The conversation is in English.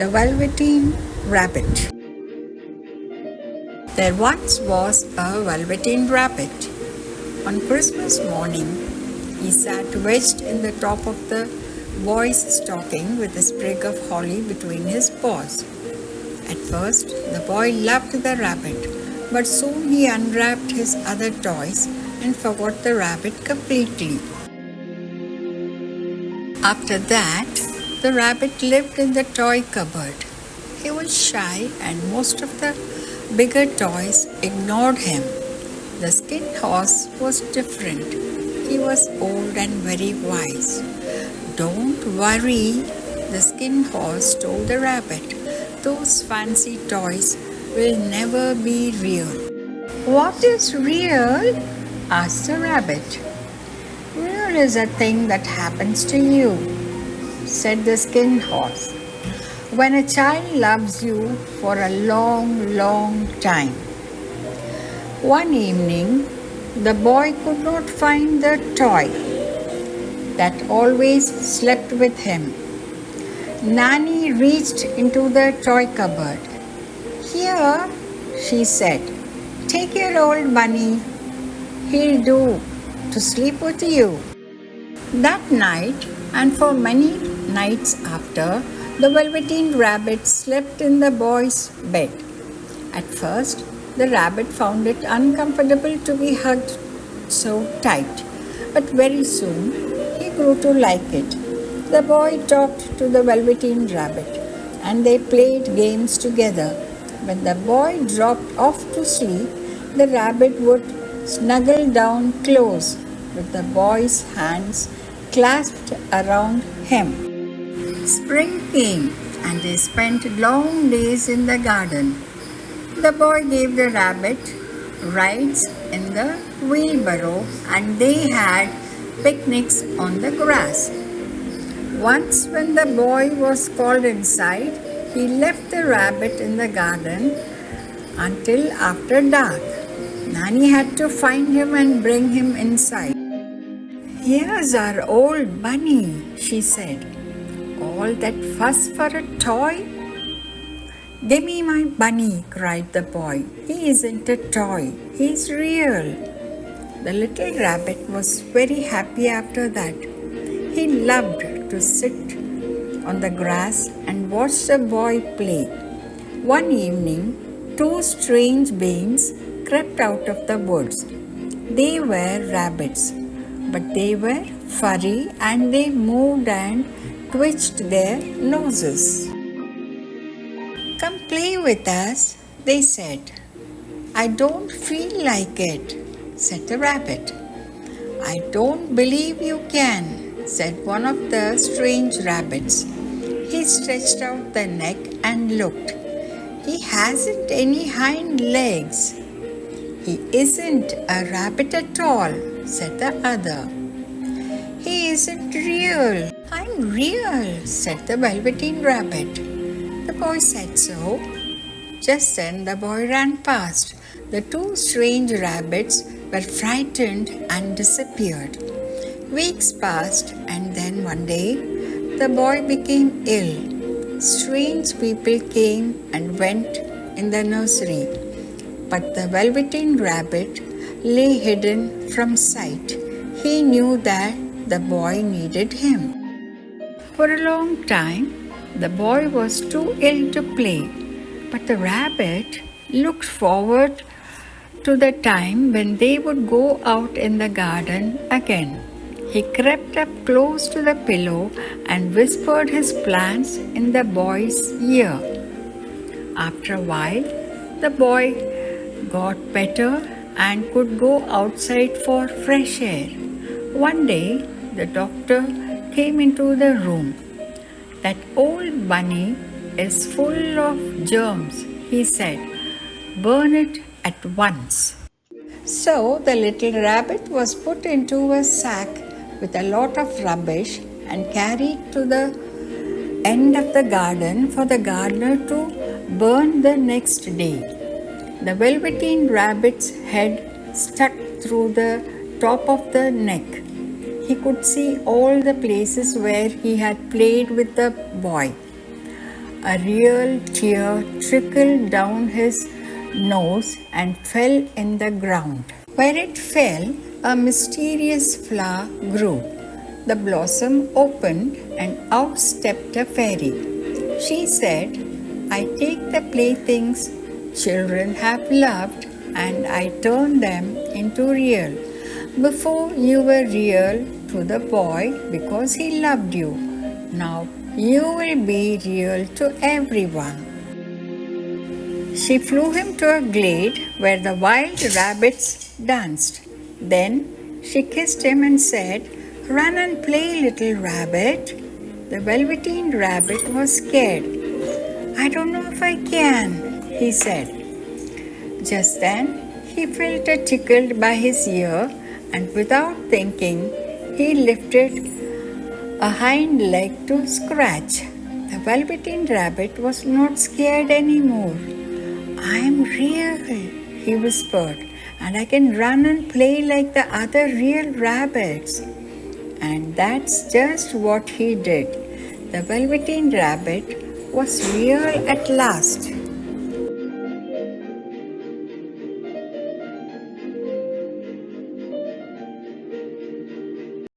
The Velveteen Rabbit. There once was a Velveteen Rabbit. On Christmas morning, he sat wedged in the top of the boy's stocking with a sprig of holly between his paws. At first, the boy loved the rabbit, but soon he unwrapped his other toys and forgot the rabbit completely. After that, the rabbit lived in the toy cupboard. He was shy and most of the bigger toys ignored him. The skin horse was different. He was old and very wise. "Don't worry," the skin horse told the rabbit. "Those fancy toys will never be real." "What is real?" asked the rabbit. "Real is a thing that happens to you," said the skin horse, "when a child loves you for a long, long time." One evening, the boy could not find the toy that always slept with him. Nanny reached into the toy cupboard. "Here," she said, "take your old bunny. He'll do to sleep with you." That night, and for many nights after, the Velveteen Rabbit slept in the boy's bed. At first, the rabbit found it uncomfortable to be hugged so tight, but very soon he grew to like it. The boy talked to the Velveteen Rabbit, and they played games together. When the boy dropped off to sleep, the rabbit would snuggle down close with the boy's hands clasped around him. Spring came, and they spent long days in the garden. The boy gave the rabbit rides in the wheelbarrow, and they had picnics on the grass. Once, when the boy was called inside, he left the rabbit in the garden until after dark. Nanny had to find him and bring him inside. "Here's our old bunny," she said. "All that fuss for a toy?" "Give me my bunny," cried the boy. "He isn't a toy. He's real." The little rabbit was very happy after that. He loved to sit on the grass and watch the boy play. One evening, two strange beings crept out of the woods. They were rabbits, but they were furry and they moved and twitched their noses. "Come play with us," they said. "I don't feel like it," said the rabbit. "I don't believe you can," said one of the strange rabbits. He stretched out the neck and looked. "He hasn't any hind legs." "He isn't a rabbit at all," said the other. "He isn't real." "I'm real," said the Velveteen Rabbit. The boy said so. Just then the boy ran past. The two strange rabbits were frightened and disappeared. Weeks passed, and then one day the boy became ill. Strange people came and went in the nursery, but the Velveteen Rabbit lay hidden from sight. He knew that the boy needed him. For a long time, the boy was too ill to play, but the rabbit looked forward to the time when they would go out in the garden again. He crept up close to the pillow and whispered his plans in the boy's ear. After a while, the boy got better and could go outside for fresh air. One day, the doctor came into the room. "That old bunny is full of germs," he said. "Burn it at once." So the little rabbit was put into a sack with a lot of rubbish and carried to the end of the garden for the gardener to burn the next day. The Velveteen Rabbit's head stuck through the top of the neck. He could see all the places where he had played with the boy. A real tear trickled down his nose and fell in the ground. Where it fell, a mysterious flower grew. The blossom opened and out stepped a fairy. She said, "I take the playthings children have loved and I turn them into real. Before you were real to the boy because he loved you. Now you will be real to everyone." She flew him to a glade where the wild rabbits danced. Then she kissed him and said, "Run and play, little rabbit." The Velveteen Rabbit was scared. "I don't know if I can," he said. Just then, he felt a tickle by his ear, and without thinking, he lifted a hind leg to scratch. The Velveteen Rabbit was not scared anymore. "I'm real," he whispered, "and I can run and play like the other real rabbits." And that's just what he did. The Velveteen Rabbit was real at last.